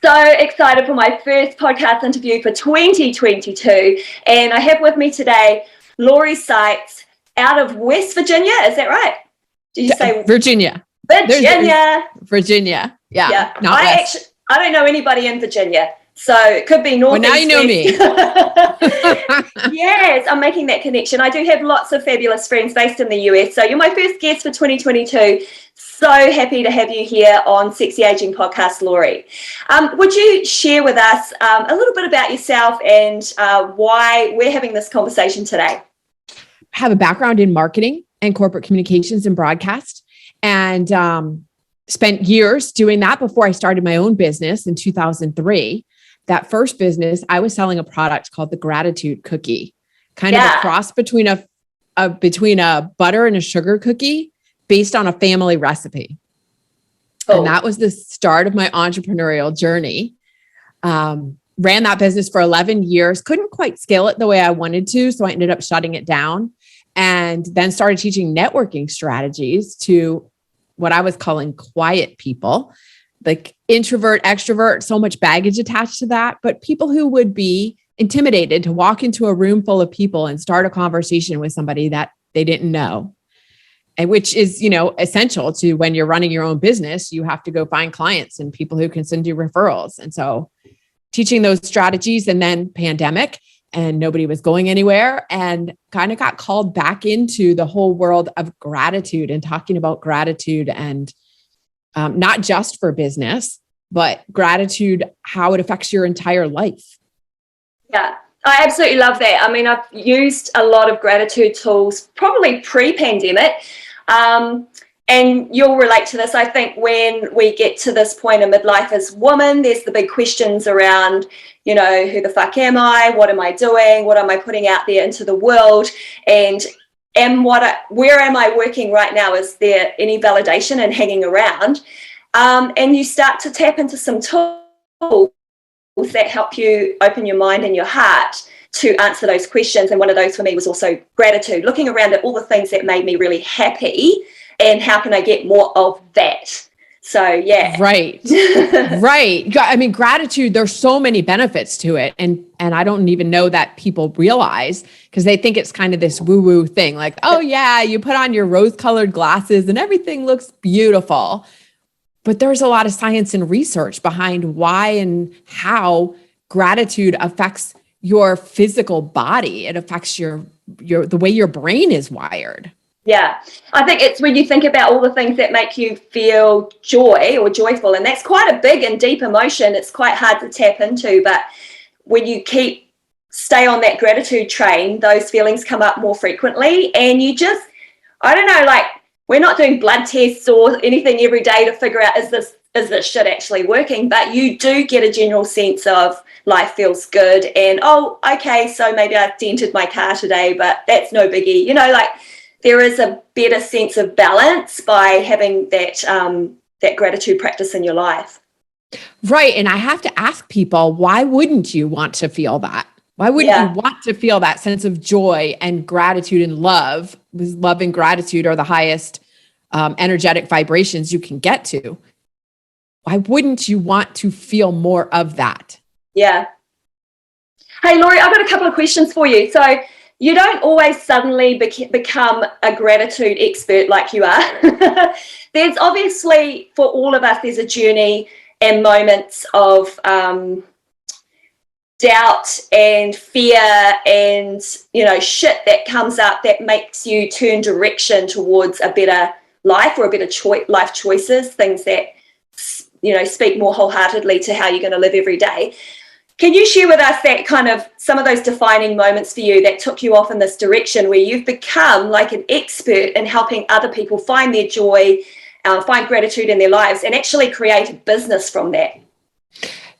So excited for my first podcast interview for 2022. And I have with me today Laurie Saitz out of West Virginia. Is that right? Did you say Virginia? Virginia. Yeah. Not West. I don't know anybody in Virginia. So it could be north. Well, now you know me. Yes, I'm making that connection. I do have lots of fabulous friends based in the US. So you're my first guest for 2022. So happy to have you here on Sexy Aging Podcast, Laurie. Would you share with us a little bit about yourself and why we're having this conversation today? I have a background in marketing and corporate communications and broadcast, and spent years doing that before I started my own business in 2003. That first business, I was selling a product called the Gratitude Cookie, kind of a cross between a butter and a sugar cookie based on a family recipe. Oh. And that was the start of my entrepreneurial journey. Ran that business for 11 years, couldn't quite scale it the way I wanted to. So I ended up shutting it down and then started teaching networking strategies to what I was calling quiet people, like introvert, extrovert, so much baggage attached to that, but people who would be intimidated to walk into a room full of people and start a conversation with somebody that they didn't know. And which is, essential to when you're running your own business, you have to go find clients and people who can send you referrals. And so teaching those strategies, and then pandemic, and nobody was going anywhere, and kind of got called back into the whole world of gratitude and talking about gratitude, and not just for business, but gratitude, how it affects your entire life. Yeah, I absolutely love that. I mean, I've used a lot of gratitude tools, probably pre-pandemic. And you'll relate to this. I think when we get to this point in midlife as women, there's the big questions around, who the fuck am I? What am I doing? What am I putting out there into the world? And where am I working right now? Is there any validation and hanging around? And you start to tap into some tools that help you open your mind and your heart to answer those questions. And one of those for me was also gratitude, looking around at all the things that made me really happy and how can I get more of that? So, yeah. Right. Right. I mean, gratitude, there's so many benefits to it. And I don't even know that people realize, because they think it's kind of this woo-woo thing. Like, oh yeah, you put on your rose-colored glasses and everything looks beautiful. But there's a lot of science and research behind why and how gratitude affects your physical body. It affects the way your brain is wired. Yeah, I think it's when you think about all the things that make you feel joy or joyful, and that's quite a big and deep emotion. It's quite hard to tap into, but when you stay on that gratitude train, those feelings come up more frequently, and you just, I don't know, like we're not doing blood tests or anything every day to figure out is this shit actually working, but you do get a general sense of life feels good, and oh, okay, so maybe I dented my car today, but that's no biggie, like. There is a better sense of balance by having that gratitude practice in your life. Right. And I have to ask people, why wouldn't you want to feel that? Why wouldn't you want to feel that sense of joy and gratitude and love? Because love and gratitude are the highest energetic vibrations you can get to. Why wouldn't you want to feel more of that? Yeah. Hey, Laurie, I've got a couple of questions for you. So, you don't always suddenly become a gratitude expert like you are. There's obviously, for all of us, there's a journey and moments of doubt and fear and, shit that comes up that makes you turn direction towards a better life or a better life choices, things that, speak more wholeheartedly to how you're going to live every day. Can you share with us that kind of some of those defining moments for you that took you off in this direction where you've become like an expert in helping other people find their joy, find gratitude in their lives, and actually create a business from that?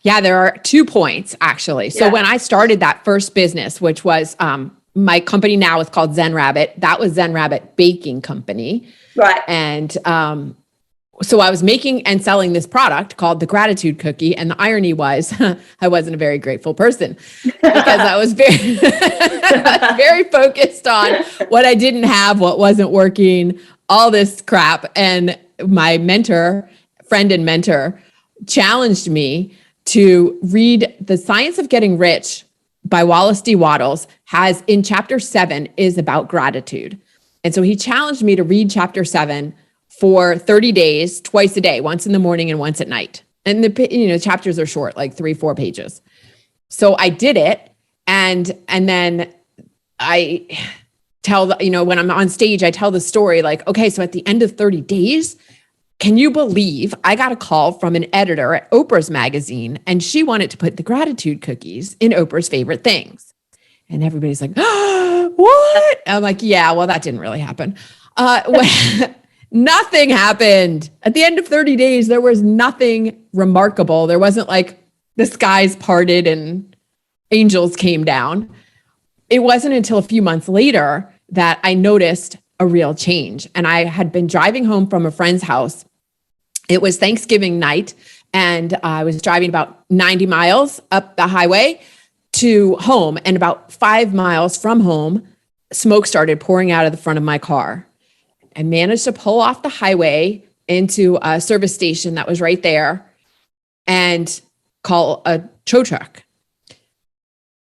Yeah, there are 2 points actually. So when I started that first business, which was my company now is called Zen Rabbit. That was Zen Rabbit Baking Company. Right. And so I was making and selling this product called the Gratitude Cookie. And the irony was I wasn't a very grateful person because I was very focused on what I didn't have, what wasn't working, all this crap. And my friend and mentor challenged me to read The Science of Getting Rich by Wallace D. Wattles has in chapter 7 is about gratitude. And so he challenged me to read chapter 7 for 30 days, twice a day, once in the morning and once at night. And the chapters are short, like 3-4 pages. So I did it. And then I tell, when I'm on stage, I tell the story like, okay, so at the end of 30 days, can you believe I got a call from an editor at Oprah's magazine and she wanted to put the gratitude cookies in Oprah's favorite things? And everybody's like, oh, what? I'm like, yeah, well, that didn't really happen. Nothing happened. At the end of 30 days, there was nothing remarkable. There wasn't like the skies parted and angels came down. It wasn't until a few months later that I noticed a real change. And I had been driving home from a friend's house. It was Thanksgiving night, and I was driving about 90 miles up the highway to home. And about 5 miles from home, smoke started pouring out of the front of my car. I managed to pull off the highway into a service station that was right there and call a tow truck.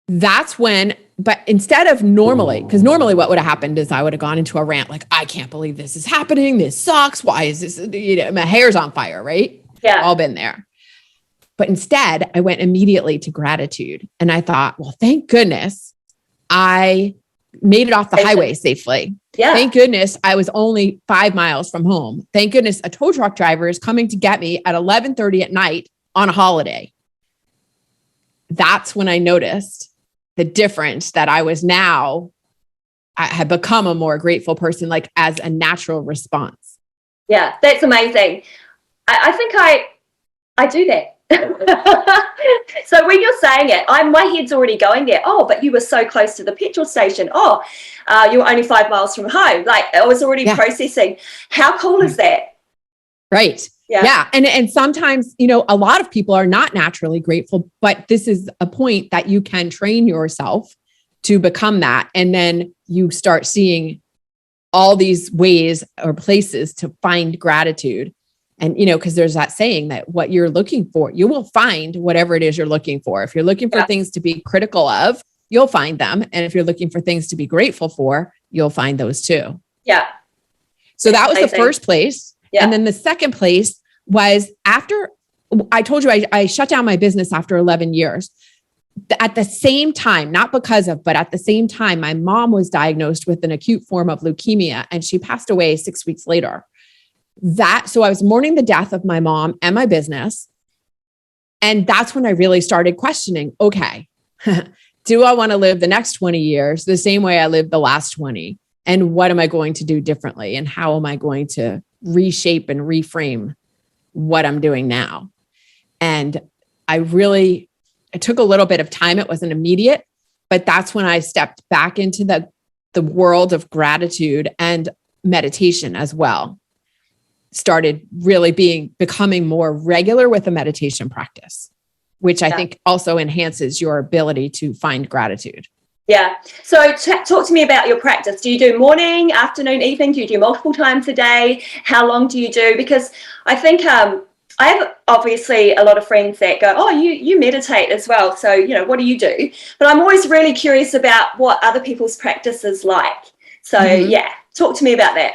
That's when, but instead of normally, because normally what would have happened is I would have gone into a rant like, I can't believe this is happening. This sucks. Why is this? My hair's on fire, right? Yeah. All been there. But instead, I went immediately to gratitude. And I thought, well, thank goodness I made it off the highway safely. Yeah. Thank goodness I was only 5 miles from home. Thank goodness a tow truck driver is coming to get me at 11:30 at night on a holiday. That's when I noticed the difference that I had become a more grateful person, like as a natural response. Yeah, that's amazing. I think I do that. So when you're saying it, my head's already going there. Oh, but you were so close to the petrol station. Oh, you were only 5 miles from home. Like I was already processing. How cool is that? Right. Yeah. And sometimes, a lot of people are not naturally grateful, but this is a point that you can train yourself to become that. And then you start seeing all these ways or places to find gratitude. And, because there's that saying that what you're looking for, you will find whatever it is you're looking for. If you're looking for things to be critical of, you'll find them. And if you're looking for things to be grateful for, you'll find those too. Yeah. So that was the first place. Yeah. And then the second place was after I told you I shut down my business after 11 years. At the same time, not because of, but at the same time, my mom was diagnosed with an acute form of leukemia and she passed away 6 weeks later. So I was mourning the death of my mom and my business. And that's when I really started questioning, okay, do I want to live the next 20 years the same way I lived the last 20? And what am I going to do differently? And how am I going to reshape and reframe what I'm doing now? And it took a little bit of time. It wasn't immediate, but that's when I stepped back into the world of gratitude and meditation as well. Started really becoming more regular with a meditation practice, which I think also enhances your ability to find gratitude. Yeah. So talk to me about your practice. Do you do morning, afternoon, evening? Do you do multiple times a day? How long do you do? Because I think I have obviously a lot of friends that go, oh, you meditate as well. So, what do you do? But I'm always really curious about what other people's practice is like. So talk to me about that.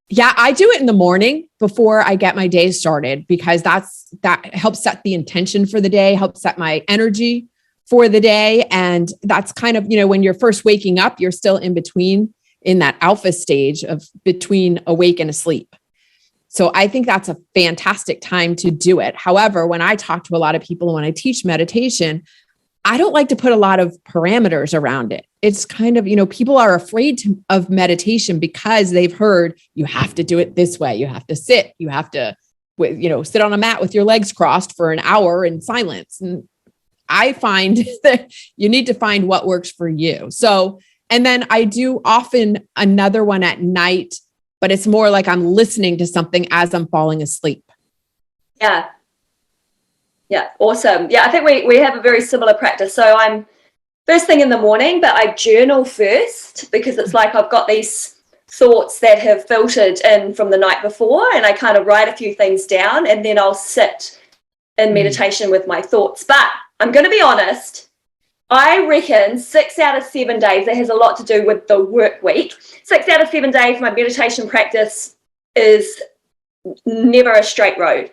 Yeah, I do it in the morning before I get my day started because that helps set the intention for the day, helps set my energy for the day. And that's kind of, when you're first waking up, you're still in that alpha stage of between awake and asleep. So I think that's a fantastic time to do it. However, when I talk to a lot of people and when I teach meditation, I don't like to put a lot of parameters around it. It's kind of, people are afraid of meditation because they've heard you have to do it this way. You have to sit, you have to, sit on a mat with your legs crossed for an hour in silence. And I find that you need to find what works for you. So, and then I do often another one at night, but it's more like I'm listening to something as I'm falling asleep. Yeah. Yeah. Awesome. Yeah. I think we have a very similar practice. So I'm first thing in the morning, but I journal first because it's like I've got these thoughts that have filtered in from the night before and I kind of write a few things down and then I'll sit in meditation with my thoughts. But I'm going to be honest, I reckon 6 out of 7 days, it has a lot to do with the work week. 6 out of 7 days, my meditation practice is never a straight road.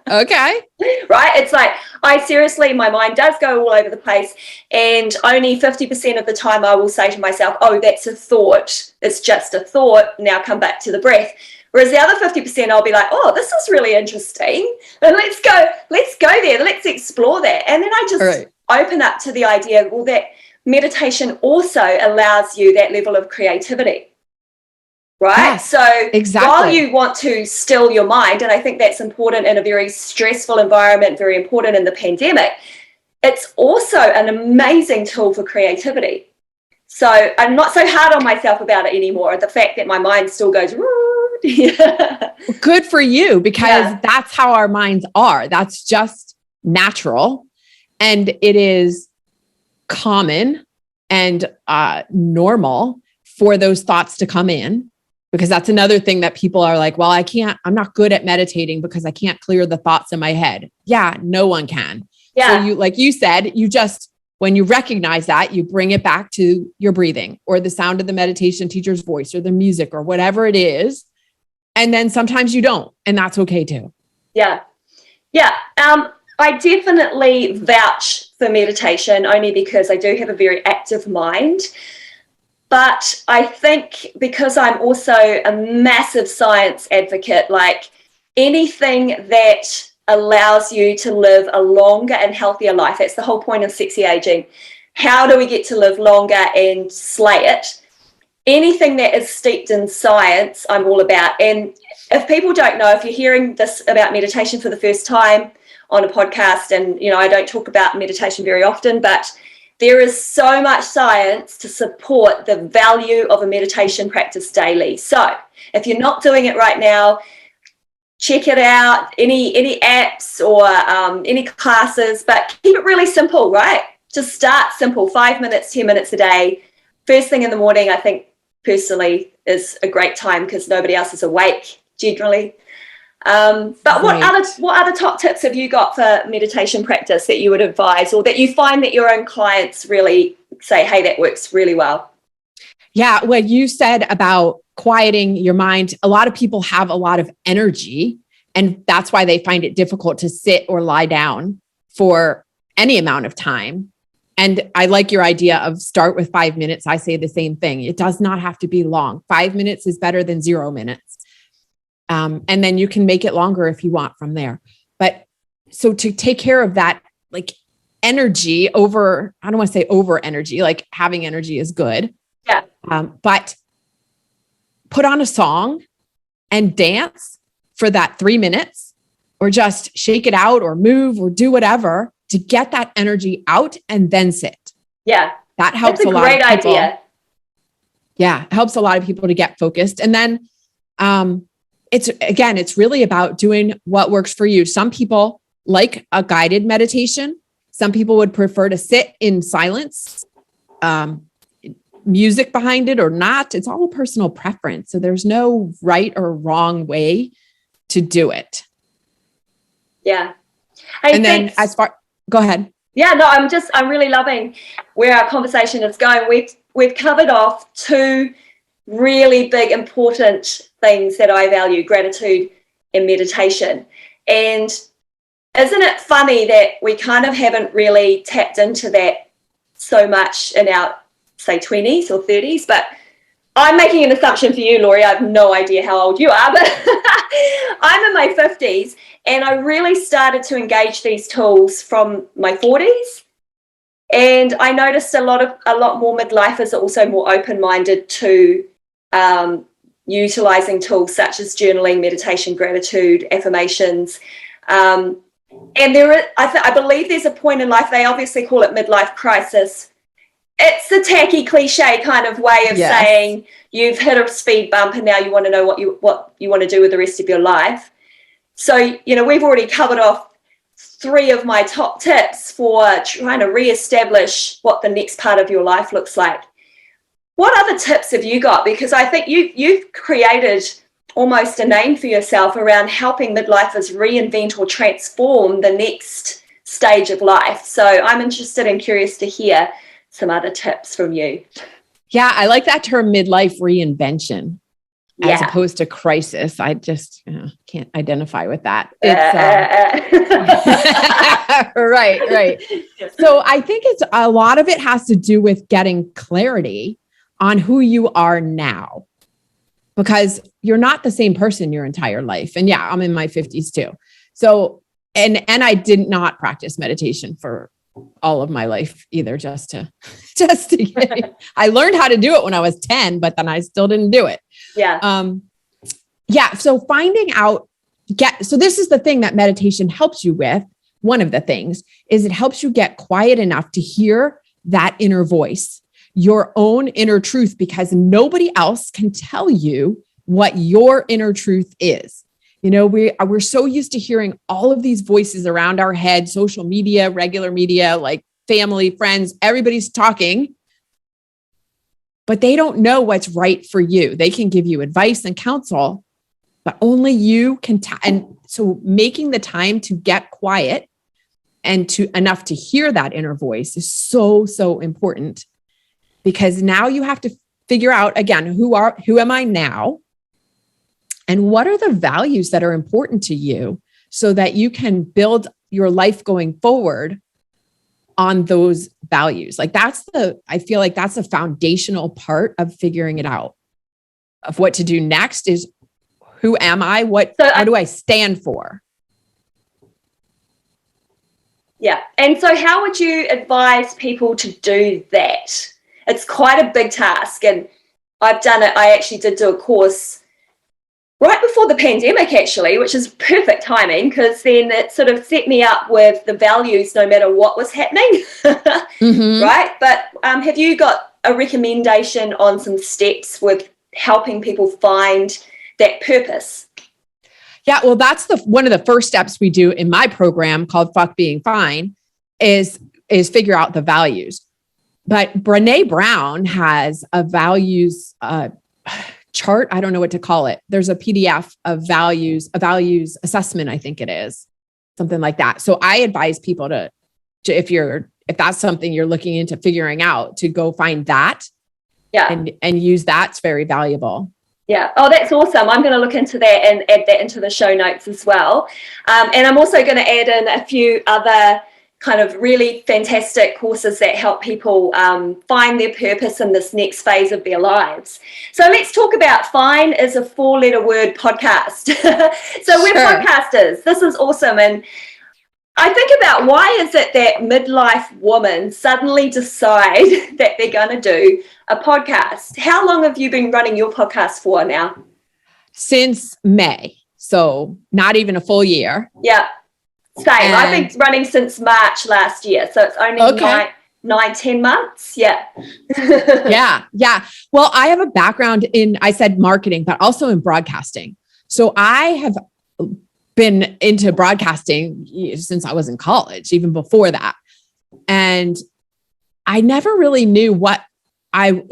Okay. Right? It's like, my mind does go all over the place, and only 50% of the time I will say to myself, oh, that's a thought. It's just a thought. Now come back to the breath. Whereas the other 50%, I'll be like, oh, this is really interesting. And let's go there. Let's explore that. And then I just open up to the idea, well, that meditation also allows you that level of creativity. Right? Yes, so exactly. While you want to still your mind, and I think that's important in a very stressful environment, very important in the pandemic, it's also an amazing tool for creativity. So I'm not so hard on myself about it anymore. The fact that my mind still goes, good for you, because that's how our minds are. That's just natural. And it is common and normal for those thoughts to come in. Because that's another thing that people are like, well, I'm not good at meditating because I can't clear the thoughts in my head. Yeah, no one can. Yeah. So like you said, when you recognize that, you bring it back to your breathing or the sound of the meditation teacher's voice or the music or whatever it is. And then sometimes you don't, and that's okay too. Yeah. Yeah. I definitely vouch for meditation only because I do have a very active mind. But I think because I'm also a massive science advocate, like anything that allows you to live a longer and healthier life, that's the whole point of sexy aging. How do we get to live longer and slay it? Anything that is steeped in science, I'm all about. And if people don't know, if you're hearing this about meditation for the first time on a podcast, and, I don't talk about meditation very often, but there is so much science to support the value of a meditation practice daily. So if you're not doing it right now, check it out, any apps or any classes, but keep it really simple, right? Just start simple, 5 minutes, 10 minutes a day. First thing in the morning, I think personally is a great time because nobody else is awake generally. But what other top tips have you got for meditation practice that you would advise, or that you find that your own clients really say, hey, that works really well? Yeah, what you said about quieting your mind, a lot of people have a lot of energy, and that's why they find it difficult to sit or lie down for any amount of time. And I like your idea of start with 5 minutes. I say the same thing. It does not have to be long. 5 minutes is better than 0 minutes. And then you can make it longer if you want from there. But so to take care of that, like energy over, I don't want to say over energy, like having energy is good. Yeah. But put on a song and dance for that 3 minutes, or just shake it out or move or do whatever to get that energy out and then sit. Yeah. That helps a lot of people. That's a great idea. Yeah. It helps a lot of people to get focused. And then, it's really about doing what works for you. Some people like a guided meditation. Some people would prefer to sit in silence, music behind it or not. It's all a personal preference. So there's no right or wrong way to do it. Yeah. Go ahead. Yeah, no, I'm really loving where our conversation is going. We've covered off 2 really big, important things that I value: gratitude and meditation. And isn't it funny that we kind of haven't really tapped into that so much in our, say, 20s or 30s? But I'm making an assumption for you, Laurie. I have no idea how old you are, but I'm in my 50s, and I really started to engage these tools from my 40s. And I noticed a lot more midlifers are also more open-minded to utilizing tools such as journaling, meditation, gratitude, affirmations. And I believe there's a point in life, they obviously call it midlife crisis. It's a tacky cliche kind of way of saying you've hit a speed bump and now you want to know what you want to do with the rest of your life. So, we've already covered off 3 of my top tips for trying to reestablish what the next part of your life looks like. What other tips have you got? Because I think you've created almost a name for yourself around helping midlifers reinvent or transform the next stage of life. So I'm interested and curious to hear some other tips from you. Yeah, I like that term, midlife reinvention, as opposed to crisis. I just can't identify with that. Right. So I think it's a lot of it has to do with getting clarity on who you are now, because you're not the same person your entire life. And yeah, I'm in my 50s too. So, and I did not practice meditation for all of my life either, just to I learned how to do it when I was 10, but then I still didn't do it. So finding out, so this is the thing that meditation helps you with. One of the things is it helps you get quiet enough to hear that inner voice, your own inner truth, because nobody else can tell you what your inner truth is. You know, we're so used to hearing all of these voices around our head, social media, regular media, like family, friends, everybody's talking, but they don't know what's right for you. They can give you advice and counsel, but only you can. And so making the time to get quiet and to enough to hear that inner voice is so, so important, because now you have to figure out, again, who am I now? And what are the values that are important to you so that you can build your life going forward on those values? Like I feel like that's a foundational part of figuring it out, of what to do next is, who am I? What do I stand for? Yeah. And so how would you advise people to do that? It's quite a big task, and I've done it. I actually did do a course right before the pandemic, actually, which is perfect timing, because then it sort of set me up with the values no matter what was happening. Right? But have you got a recommendation on some steps with helping people find that purpose? Yeah, well, that's one of the first steps we do in my program called Fuck Being Fine is figure out the values. But Brené Brown has a values chart. I don't know what to call it. There's a PDF of a values assessment, I think it is, something like that. So I advise people to if that's something you're looking into figuring out, to go find that. Yeah. And use that. It's very valuable. Yeah. Oh, that's awesome. I'm going to look into that and add that into the show notes as well. And I'm also going to add in a few other kind of really fantastic courses that help people find their purpose in this next phase of their lives. So let's talk about Fine is a 4-letter word podcast. So we're podcasters. This is awesome. And I think about, why is it that midlife women suddenly decide that they're going to do a podcast? How long have you been running your podcast for now? Since May. So not even a full year. Yeah. Same. I've been running since March last year. So it's only 9-10 months. Yeah. Yeah. Well, I have a background in, I said marketing, but also in broadcasting. So I have been into broadcasting since I was in college, even before that. And I never really knew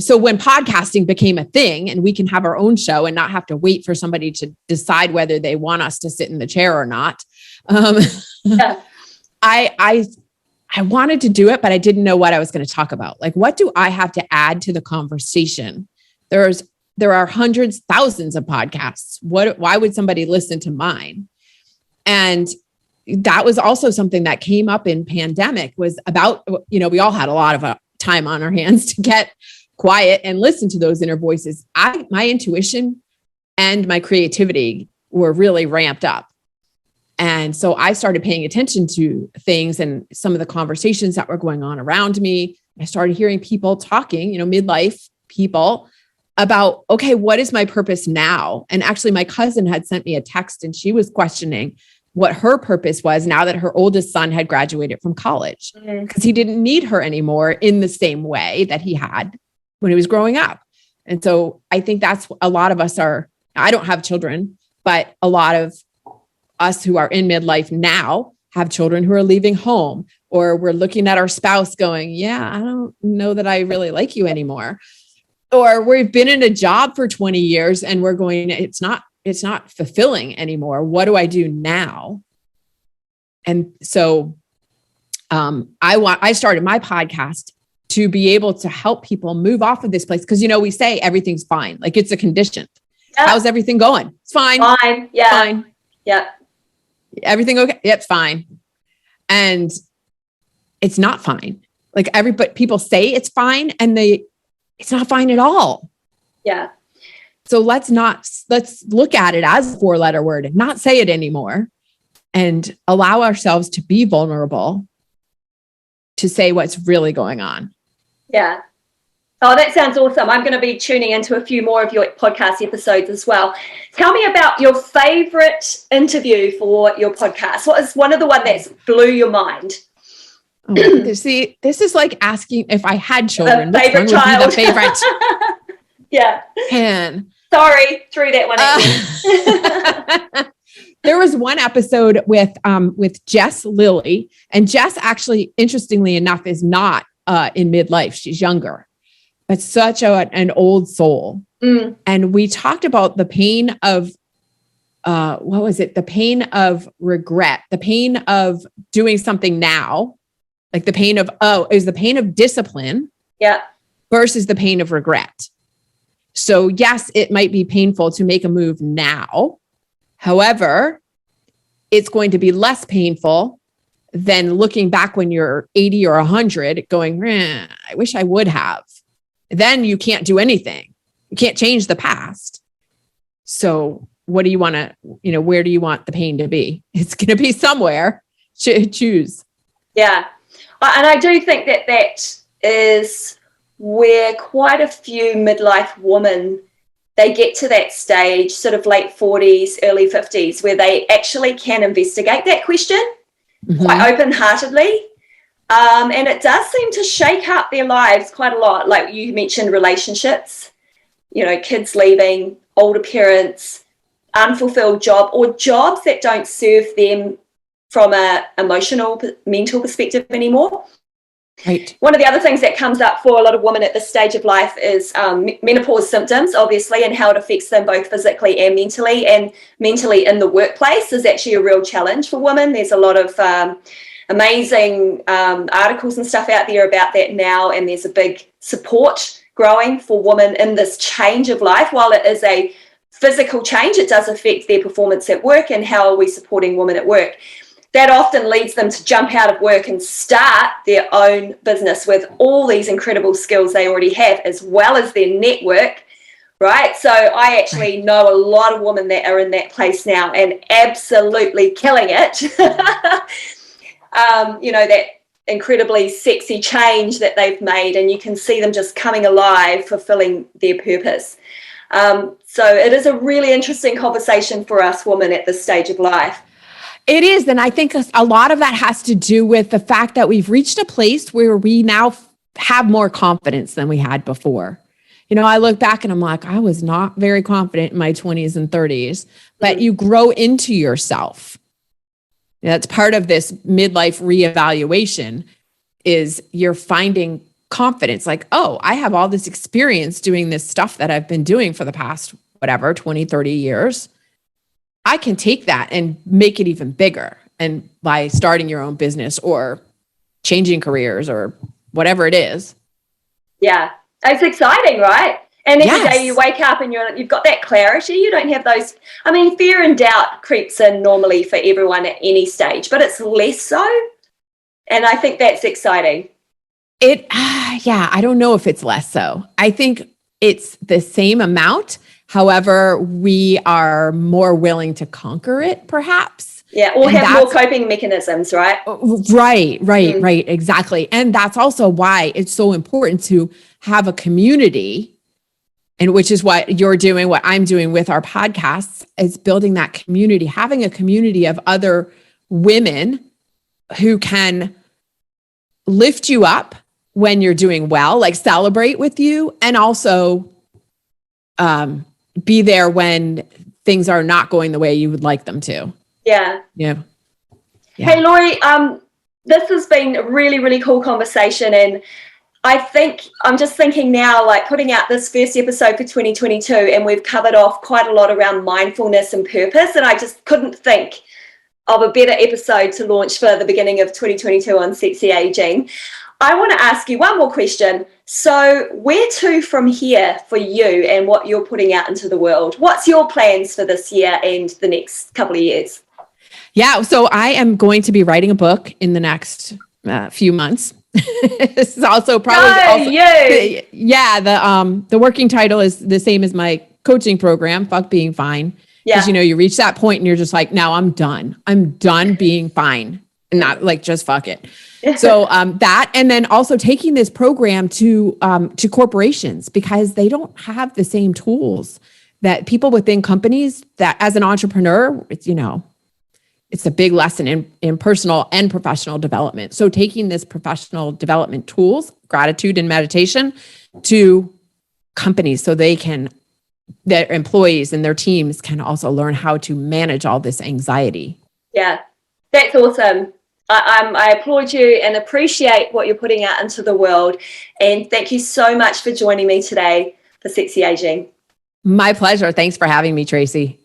so when podcasting became a thing and we can have our own show and not have to wait for somebody to decide whether they want us to sit in the chair or not. I wanted to do it, but I didn't know what I was going to talk about. Like, what do I have to add to the conversation? There are hundreds, thousands of podcasts. Why would somebody listen to mine? And that was also something that came up in pandemic, was about, we all had a lot of time on our hands to get quiet and listen to those inner voices. My intuition and my creativity were really ramped up. And so I started paying attention to things and some of the conversations that were going on around me. I started hearing people talking, midlife people, about, okay, what is my purpose now? And actually my cousin had sent me a text and she was questioning what her purpose was now that her oldest son had graduated from college, because he didn't need her anymore in the same way that he had when he was growing up. And so I think that's a lot of us I don't have children, but a lot of us who are in midlife now have children who are leaving home, or we're looking at our spouse going, yeah, I don't know that I really like you anymore. Or we've been in a job for 20 years and we're going, it's not not fulfilling anymore. What do I do now? And so I started my podcast to be able to help people move off of this place. Cause we say everything's fine. Like it's a condition. Yeah. How's everything going? It's fine. Fine. Yeah. Fine. Yeah. Everything okay? Yep. It's fine. And it's not fine. Like people say it's fine and it's not fine at all. Yeah. So let's look at it as a 4-letter word and not say it anymore, and allow ourselves to be vulnerable to say what's really going on. Yeah. Oh, that sounds awesome. I'm going to be tuning into a few more of your podcast episodes as well. Tell me about your favorite interview for your podcast. What is one of the one that's blew your mind? Oh, see, this is like asking if I had children, which one would child. be the favorite? Yeah. Sorry, threw that one at you. There was one episode with Jess Lilly, and Jess actually, interestingly enough, is not in midlife. She's younger, but such an old soul. Mm. And we talked about the pain of, what was it? The pain of regret, the pain of doing something now, like the pain of, it was the pain of discipline. Yeah. Versus the pain of regret. So yes, it might be painful to make a move now. However, it's going to be less painful than looking back when you're 80 or 100 going, I wish I would have. Then you can't do anything. You can't change the past. So what do you want to, where do you want the pain to be? It's going to be somewhere. Choose. Yeah. And I do think that is where quite a few midlife women, they get to that stage, sort of late 40s, early 50s, where they actually can investigate that question quite open-heartedly. And it does seem to shake up their lives quite a lot. Like you mentioned, relationships, kids leaving, older parents, unfulfilled job, or jobs that don't serve them from a emotional, mental perspective anymore. Right. One of the other things that comes up for a lot of women at this stage of life is menopause symptoms, obviously, and how it affects them both physically and mentally. And mentally in the workplace is actually a real challenge for women. There's a lot of amazing articles and stuff out there about that now, and there's a big support growing for women in this change of life. While it is a physical change, it does affect their performance at work, and how are we supporting women at work. That often leads them to jump out of work and start their own business with all these incredible skills they already have, as well as their network, right? So I actually know a lot of women that are in that place now and absolutely killing it. That incredibly sexy change that they've made, and you can see them just coming alive, fulfilling their purpose. So it is a really interesting conversation for us women at this stage of life. It is. And I think a lot of that has to do with the fact that we've reached a place where we now have more confidence than we had before. I look back and I'm like, I was not very confident in my 20s and 30s, but you grow into yourself. That's part of this midlife reevaluation, is you're finding confidence. Like, oh, I have all this experience doing this stuff that I've been doing for the past, 20, 30 years. I can take that and make it even bigger. And by starting your own business or changing careers or whatever it is. Yeah, it's exciting, right? And every day you wake up and you've got that clarity. You don't have those, fear and doubt creeps in normally for everyone at any stage, but it's less so. And I think that's exciting. I don't know if it's less so. I think it's the same amount. However, we are more willing to conquer it, perhaps. Yeah, or have more coping mechanisms, right? Right, exactly. And that's also why it's so important to have a community, and which is what you're doing, what I'm doing with our podcasts, is building that community, having a community of other women who can lift you up when you're doing well, like celebrate with you, and also be there when things are not going the way you would like them to. Yeah. Hey, Lori, this has been a really, really cool conversation. And I think I'm just thinking now, like putting out this first episode for 2022, and we've covered off quite a lot around mindfulness and purpose. And I just couldn't think of a better episode to launch for the beginning of 2022 on sexy aging. I want to ask you one more question. So where to from here for you and what you're putting out into the world? What's your plans for this year and the next couple of years? Yeah. So I am going to be writing a book in the next few months. This is also probably the working title is the same as my coaching program, Fuck Being Fine. Because you reach that point and you're just like, now I'm done. I'm done being fine and not like just fuck it. So that, and then also taking this program to corporations, because they don't have the same tools that people within companies. That as an entrepreneur, it's a big lesson in personal and professional development. So taking this professional development tools, gratitude and meditation, to companies so their employees and their teams can also learn how to manage all this anxiety. Yeah, that's awesome. I applaud you and appreciate what you're putting out into the world. And thank you so much for joining me today for Sexy Aging. My pleasure. Thanks for having me, Tracy.